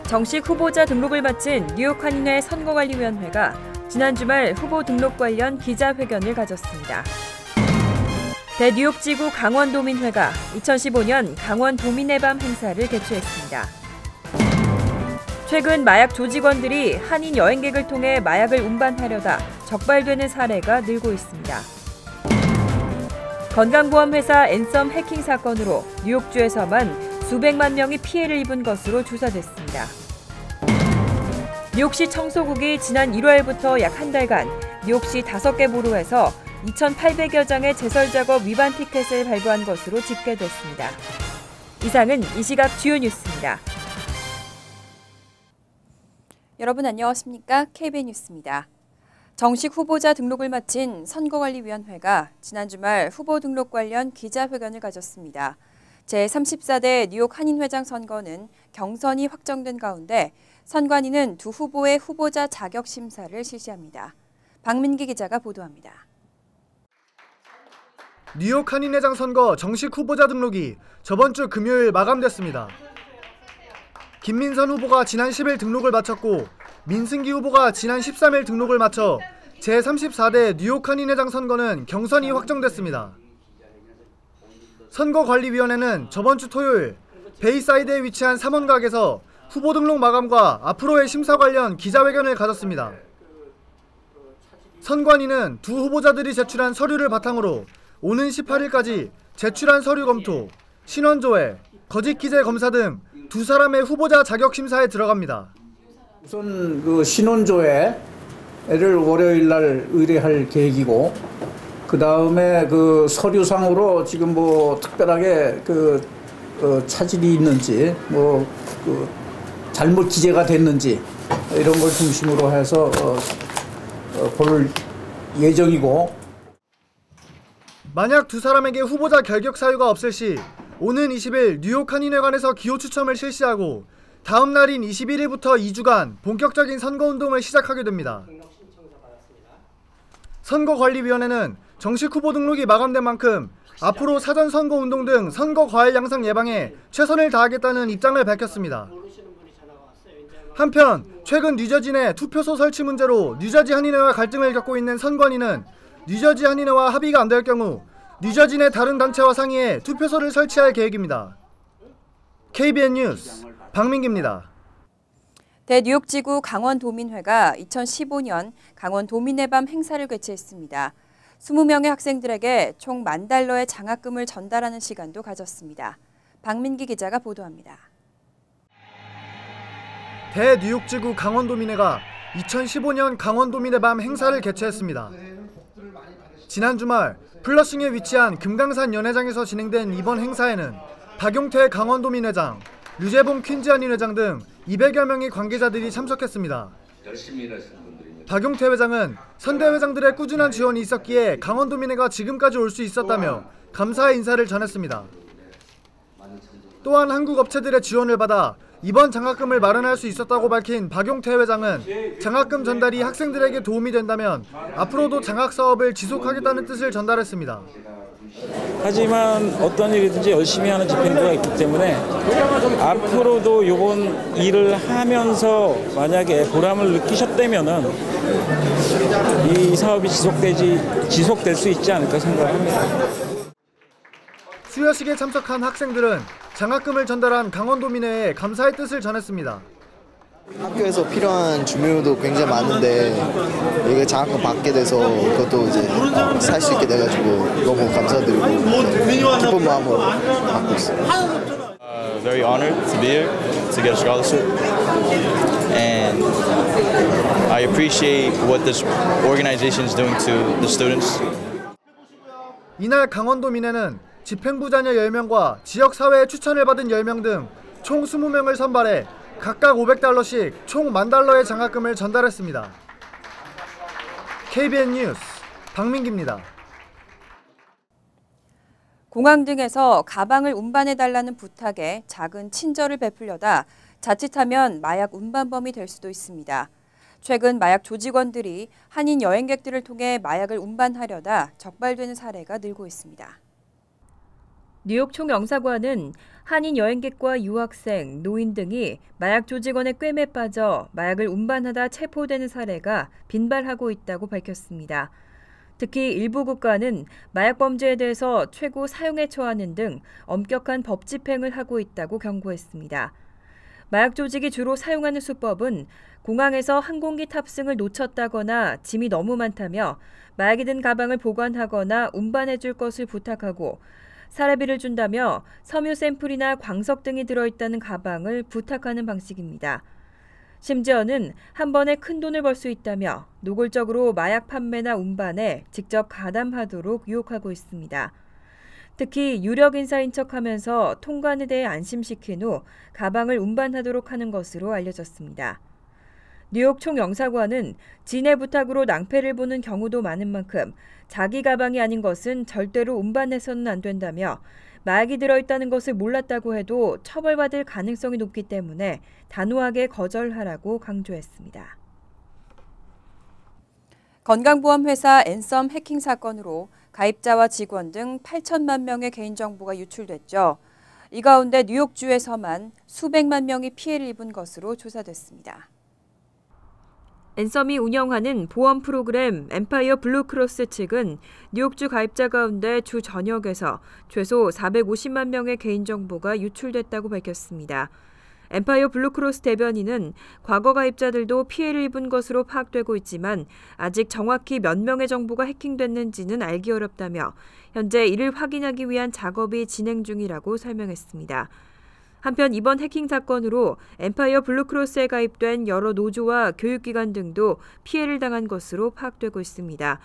정식 후보자 등록을 마친 뉴욕 한인회 선거관리위원회가 지난 주말 후보 등록 관련 기자회견을 가졌습니다. 대뉴욕지구 강원도민회가 2015년 강원도민의 밤 행사를 개최했습니다. 최근 마약 조직원들이 한인 여행객을 통해 마약을 운반하려다 적발되는 사례가 늘고 있습니다. 건강보험회사 앤썸 해킹 사건으로 뉴욕주에서만 수백만 명이 피해를 입은 것으로 조사됐습니다. 뉴욕시 청소국이 지난 1월부터 약 한 달간 뉴욕시 5개 보로에서 2,800여 장의 제설작업 위반 티켓을 발부한 것으로 집계됐습니다. 이상은 이 시각 주요 뉴스입니다. 여러분 안녕하십니까? KBN 뉴스입니다. 정식 후보자 등록을 마친 선거관리위원회가 지난 주말 후보 등록 관련 기자회견을 가졌습니다. 제34대 뉴욕 한인회장 선거는 경선이 확정된 가운데 선관위는 두 후보의 후보자 자격 심사를 실시합니다. 박민기 기자가 보도합니다. 뉴욕 한인회장 선거 정식 후보자 등록이 저번 주 금요일 마감됐습니다. 김민선 후보가 지난 10일 등록을 마쳤고 민승기 후보가 지난 13일 등록을 마쳐 제34대 뉴욕 한인회장 선거는 경선이 확정됐습니다. 선거관리위원회는 저번 주 토요일 베이사이드에 위치한 삼원각에서 후보 등록 마감과 앞으로의 심사 관련 기자회견을 가졌습니다. 선관위는 두 후보자들이 제출한 서류를 바탕으로 오는 18일까지 제출한 서류 검토, 신원 조회, 거짓 기재 검사 등 두 사람의 후보자 자격 심사에 들어갑니다. 우선 그 신원 조회를 월요일 날 의뢰할 계획이고, 그 다음에 그 서류상으로 지금 뭐 특별하게 차질이 있는지, 잘못 기재가 됐는지 이런 걸 중심으로 해서 볼 예정이고. 만약 두 사람에게 후보자 결격 사유가 없을 시 오는 20일 뉴욕 한인회관에서 기호 추첨을 실시하고 다음 날인 21일부터 2주간 본격적인 선거운동을 시작하게 됩니다. 선거관리위원회는 정식 후보 등록이 마감된 만큼 앞으로 사전 선거운동 등 선거 과열 양상 예방에 최선을 다하겠다는 입장을 밝혔습니다. 한편 최근 뉴저지 내 투표소 설치 문제로 뉴저지 한인회와 갈등을 겪고 있는 선관위는 뉴저지 한인회와 합의가 안 될 경우 뉴저지 내 다른 단체와 상의해 투표소를 설치할 계획입니다. KBN 뉴스 박민기입니다. 대뉴욕지구 강원도민회가 2015년 강원도민의 밤 행사를 개최했습니다. 20명의 학생들에게 총 $10,000의 장학금을 전달하는 시간도 가졌습니다. 박민기 기자가 보도합니다. 대뉴욕지구 강원도민회가 2015년 강원도민의 밤 행사를 개최했습니다. 지난 주말 플러싱에 위치한 금강산 연회장에서 진행된 이번 행사에는 박용태 강원도민회장, 류재봉 퀸즈 한인회장 등 200여 명의 관계자들이 참석했습니다. 박용태 회장은 선대회장들의 꾸준한 지원이 있었기에 강원도민회가 지금까지 올 수 있었다며 감사의 인사를 전했습니다. 또한 한국 업체들의 지원을 받아 이번 장학금을 마련할 수 있었다고 밝힌 박용태 회장은 장학금 전달이 학생들에게 도움이 된다면 앞으로도 장학 사업을 지속하겠다는 뜻을 전달했습니다. 하지만 어떤 일이든지 열심히 하는 집행부가 있기 때문에 앞으로도 이번 일을 하면서 만약에 보람을 느끼셨다면은 이 사업이 지속될 수 있지 않을까 생각합니다. 수여식에 참석한 학생들은 장학금을 전달한 강원도민회에 감사의 뜻을 전했습니다. 학교에서 필요한 주민도 굉장히 많은데 이게 장학금 받게 돼서 이것도 이제 살 수 있게 돼가지고 너무 감사드리고 기쁜 마음으로 받고 있습니다. Very honored to be here to get a scholarship, and I appreciate what this organization is doing to the students. 이날 강원도민회는 집행부 자녀 10명과 지역사회에 추천을 받은 10명 등 총 20명을 선발해 각각 $500씩 총 $10,000의 장학금을 전달했습니다. KBN 뉴스 박민기입니다. 공항 등에서 가방을 운반해달라는 부탁에 작은 친절을 베풀려다 자칫하면 마약 운반범이 될 수도 있습니다. 최근 마약 조직원들이 한인 여행객들을 통해 마약을 운반하려다 적발되는 사례가 늘고 있습니다. 뉴욕 총영사관은 한인 여행객과 유학생, 노인 등이 마약 조직원의 꿰매 빠져 마약을 운반하다 체포되는 사례가 빈발하고 있다고 밝혔습니다. 특히 일부 국가는 마약 범죄에 대해서 최고 사형에 처하는 등 엄격한 법 집행을 하고 있다고 경고했습니다. 마약 조직이 주로 사용하는 수법은 공항에서 항공기 탑승을 놓쳤다거나 짐이 너무 많다며 마약이 든 가방을 보관하거나 운반해 줄 것을 부탁하고 사례비를 준다며 섬유 샘플이나 광석 등이 들어있다는 가방을 부탁하는 방식입니다. 심지어는 한 번에 큰 돈을 벌 수 있다며 노골적으로 마약 판매나 운반에 직접 가담하도록 유혹하고 있습니다. 특히 유력 인사인 척하면서 통관에 대해 안심시킨 후 가방을 운반하도록 하는 것으로 알려졌습니다. 뉴욕 총영사관은 진의 부탁으로 낭패를 보는 경우도 많은 만큼 자기 가방이 아닌 것은 절대로 운반해서는 안 된다며 마약이 들어있다는 것을 몰랐다고 해도 처벌받을 가능성이 높기 때문에 단호하게 거절하라고 강조했습니다. 건강보험회사 앤썸 해킹 사건으로 가입자와 직원 등 8천만 명의 개인정보가 유출됐죠. 이 가운데 뉴욕주에서만 수백만 명이 피해를 입은 것으로 조사됐습니다. 앤썸이 운영하는 보험 프로그램 엠파이어 블루크로스 측은 뉴욕주 가입자 가운데 주 전역에서 최소 450만 명의 개인정보가 유출됐다고 밝혔습니다. 엠파이어 블루크로스 대변인은 과거 가입자들도 피해를 입은 것으로 파악되고 있지만 아직 정확히 몇 명의 정보가 해킹됐는지는 알기 어렵다며 현재 이를 확인하기 위한 작업이 진행 중이라고 설명했습니다. 한편 이번 해킹 사건으로 엠파이어 블루크로스에 가입된 여러 노조와 교육기관 등도 피해를 당한 것으로 파악되고 있습니다.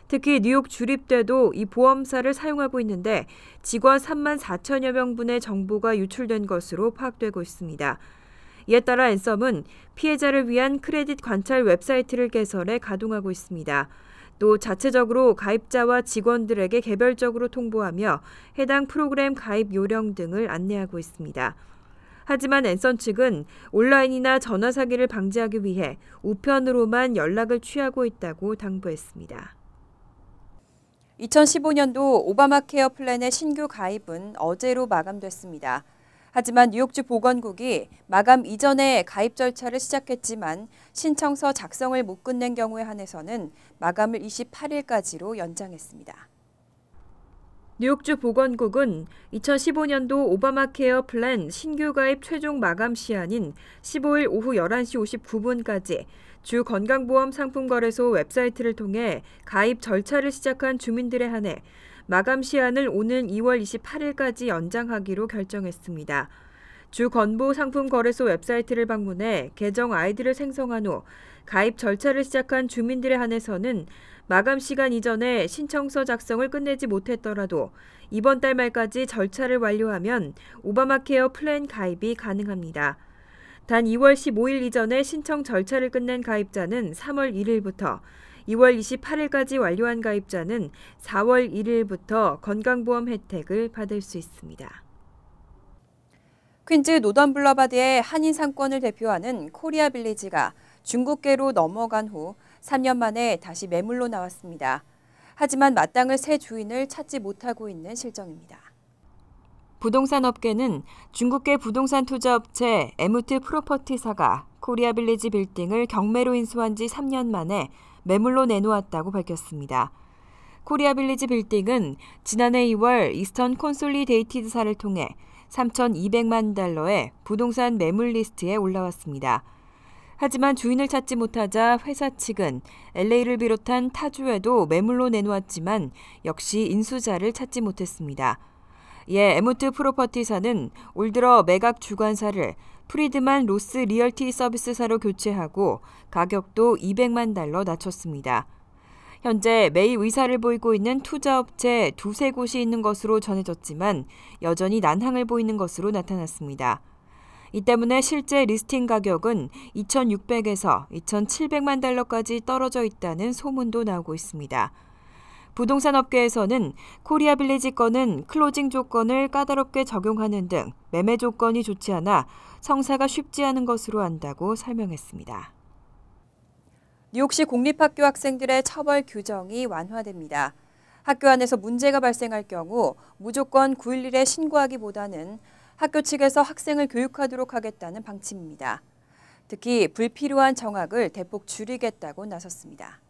특히 뉴욕 주립대도 이 보험사를 사용하고 있는데 직원 3만 4천여 명분의 정보가 유출된 것으로 파악되고 있습니다. 이에 따라 앤썸은 피해자를 위한 크레딧 관찰 웹사이트를 개설해 가동하고 있습니다. 또 자체적으로 가입자와 직원들에게 개별적으로 통보하며 해당 프로그램 가입 요령 등을 안내하고 있습니다. 하지만 앤썸 측은 온라인이나 전화 사기를 방지하기 위해 우편으로만 연락을 취하고 있다고 당부했습니다. 2015년도 오바마 케어 플랜의 신규 가입은 어제로 마감됐습니다. 하지만 뉴욕주 보건국이 마감 이전에 가입 절차를 시작했지만 신청서 작성을 못 끝낸 경우에 한해서는 마감을 28일까지로 연장했습니다. 뉴욕주 보건국은 2015년도 오바마 케어 플랜 신규 가입 최종 마감 시한인 15일 오후 11시 59분까지 주 건강보험 상품거래소 웹사이트를 통해 가입 절차를 시작한 주민들에 한해 마감 시한을 오는 2월 28일까지 연장하기로 결정했습니다. 주 건보 상품 거래소 웹사이트를 방문해 계정 아이디를 생성한 후 가입 절차를 시작한 주민들에 한해서는 마감 시간 이전에 신청서 작성을 끝내지 못했더라도 이번 달 말까지 절차를 완료하면 오바마 케어 플랜 가입이 가능합니다. 단 2월 15일 이전에 신청 절차를 끝낸 가입자는 3월 1일부터 2월 28일까지 완료한 가입자는 4월 1일부터 건강보험 혜택을 받을 수 있습니다. 퀸즈 노던블러바드의 한인 상권을 대표하는 코리아 빌리지가 중국계로 넘어간 후 3년 만에 다시 매물로 나왔습니다. 하지만 마땅을 새 주인을 찾지 못하고 있는 실정입니다. 부동산 업계는 중국계 부동산 투자업체 에무트 프로퍼티사가 코리아 빌리지 빌딩을 경매로 인수한 지 3년 만에 매물로 내놓았다고 밝혔습니다. 코리아 빌리지 빌딩은 지난해 2월 이스턴 콘솔리데이티드사를 통해 3,200만 달러의 부동산 매물 리스트에 올라왔습니다. 하지만 주인을 찾지 못하자 회사 측은 LA를 비롯한 타주에도 매물로 내놓았지만 역시 인수자를 찾지 못했습니다. 이에 에무트 프로퍼티사는 올 들어 매각 주관사를 프리드만 로스 리얼티 서비스사로 교체하고 가격도 200만 달러 낮췄습니다. 현재 매입 의사를 보이고 있는 투자업체 두세 곳이 있는 것으로 전해졌지만 여전히 난항을 보이는 것으로 나타났습니다. 이 때문에 실제 리스팅 가격은 2,600에서 2,700만 달러까지 떨어져 있다는 소문도 나오고 있습니다. 부동산 업계에서는 코리아 빌리지 건은 클로징 조건을 까다롭게 적용하는 등 매매 조건이 좋지 않아 성사가 쉽지 않은 것으로 안다고 설명했습니다. 뉴욕시 공립학교 학생들의 처벌 규정이 완화됩니다. 학교 안에서 문제가 발생할 경우 무조건 911에 신고하기보다는 학교 측에서 학생을 교육하도록 하겠다는 방침입니다. 특히 불필요한 정학을 대폭 줄이겠다고 나섰습니다.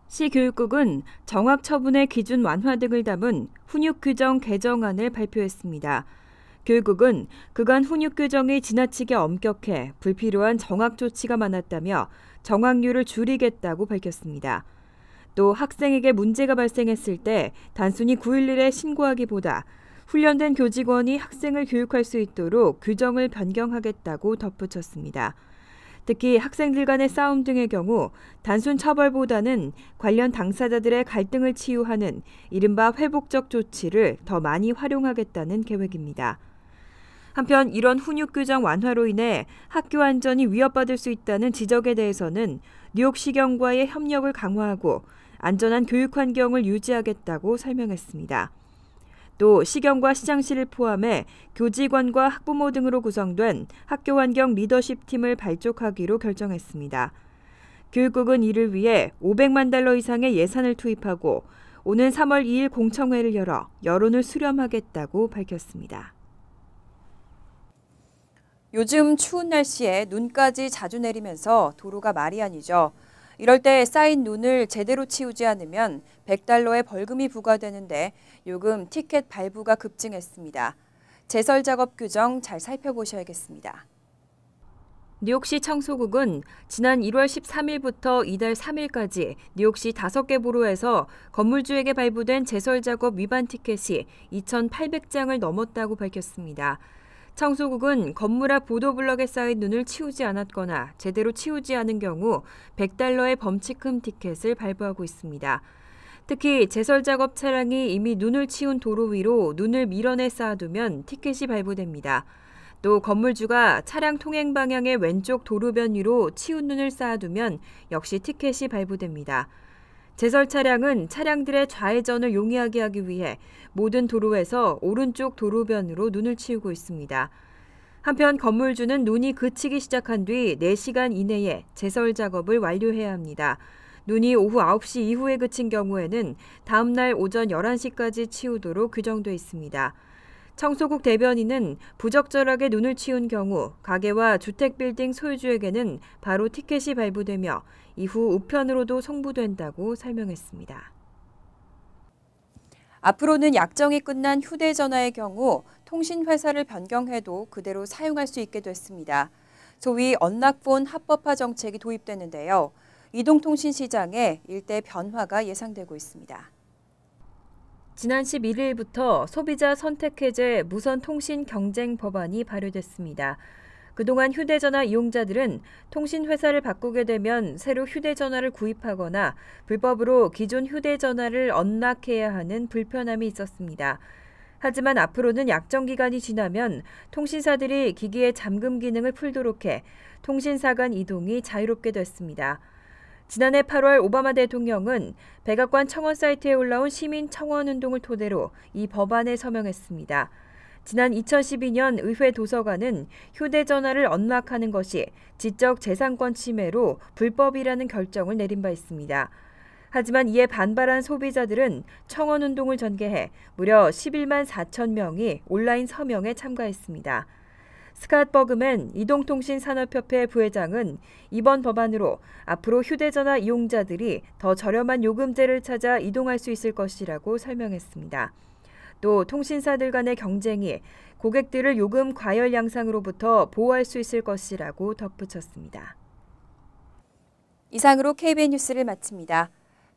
시교육국은 정학 처분의 기준 완화 등을 담은 훈육 규정 개정안을 발표했습니다. 교육국은 그간 훈육 규정이 지나치게 엄격해 불필요한 정학 조치가 많았다며 정학률을 줄이겠다고 밝혔습니다. 또 학생에게 문제가 발생했을 때 단순히 911에 신고하기보다 훈련된 교직원이 학생을 교육할 수 있도록 규정을 변경하겠다고 덧붙였습니다. 특히 학생들 간의 싸움 등의 경우 단순 처벌보다는 관련 당사자들의 갈등을 치유하는 이른바 회복적 조치를 더 많이 활용하겠다는 계획입니다. 한편 이런 훈육 규정 완화로 인해 학교 안전이 위협받을 수 있다는 지적에 대해서는 뉴욕시경과의 협력을 강화하고 안전한 교육 환경을 유지하겠다고 설명했습니다. 또 시경과 시장실을 포함해 교직원과 학부모 등으로 구성된 학교 환경 리더십 팀을 발족하기로 결정했습니다. 교육국은 이를 위해 $500만 이상의 예산을 투입하고 오는 3월 2일 공청회를 열어 여론을 수렴하겠다고 밝혔습니다. 요즘 추운 날씨에 눈까지 자주 내리면서 도로가 말이 아니죠. 이럴 때 쌓인 눈을 제대로 치우지 않으면 $100의 벌금이 부과되는데 요금 티켓 발부가 급증했습니다. 제설 작업 규정 잘 살펴보셔야겠습니다. 뉴욕시 청소국은 지난 1월 13일부터 이달 3일까지 뉴욕시 5개 보로에서 건물주에게 발부된 제설 작업 위반 티켓이 2,800장을 넘었다고 밝혔습니다. 청소국은 건물 앞 보도블럭에 쌓인 눈을 치우지 않았거나 제대로 치우지 않은 경우 $100의 범칙금 티켓을 발부하고 있습니다. 특히 제설 작업 차량이 이미 눈을 치운 도로 위로 눈을 밀어내 쌓아두면 티켓이 발부됩니다. 또 건물주가 차량 통행 방향의 왼쪽 도로변 위로 치운 눈을 쌓아두면 역시 티켓이 발부됩니다. 제설 차량은 차량들의 좌회전을 용이하게 하기 위해 모든 도로에서 오른쪽 도로변으로 눈을 치우고 있습니다. 한편 건물주는 눈이 그치기 시작한 뒤 4시간 이내에 제설 작업을 완료해야 합니다. 눈이 오후 9시 이후에 그친 경우에는 다음 날 오전 11시까지 치우도록 규정돼 있습니다. 청소국 대변인은 부적절하게 눈을 치운 경우 가게와 주택 빌딩 소유주에게는 바로 티켓이 발부되며 이후 우편으로도 송부된다고 설명했습니다. 앞으로는 약정이 끝난 휴대전화의 경우 통신회사를 변경해도 그대로 사용할 수 있게 됐습니다. 소위 언락폰 합법화 정책이 도입되는데요. 이동통신 시장에 일대 변화가 예상되고 있습니다. 지난 11일부터 소비자 선택해제 무선 통신 경쟁 법안이 발효됐습니다. 그동안 휴대전화 이용자들은 통신회사를 바꾸게 되면 새로 휴대전화를 구입하거나 불법으로 기존 휴대전화를 언락해야 하는 불편함이 있었습니다. 하지만 앞으로는 약정 기간이 지나면 통신사들이 기기의 잠금 기능을 풀도록 해 통신사 간 이동이 자유롭게 됐습니다. 지난해 8월 오바마 대통령은 백악관 청원 사이트에 올라온 시민 청원 운동을 토대로 이 법안에 서명했습니다. 지난 2012년 의회 도서관은 휴대전화를 언락하는 것이 지적 재산권 침해로 불법이라는 결정을 내린 바 있습니다. 하지만 이에 반발한 소비자들은 청원 운동을 전개해 무려 11만 4천 명이 온라인 서명에 참가했습니다. 스캇 버그맨 이동통신산업협회 부회장은 이번 법안으로 앞으로 휴대전화 이용자들이 더 저렴한 요금제를 찾아 이동할 수 있을 것이라고 설명했습니다. 또 통신사들 간의 경쟁이 고객들을 요금 과열 양상으로부터 보호할 수 있을 것이라고 덧붙였습니다. 이상으로 KBN 뉴스를 마칩니다.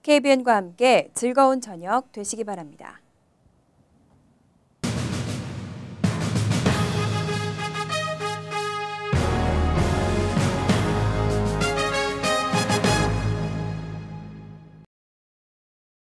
KBN과 함께 즐거운 저녁 되시기 바랍니다.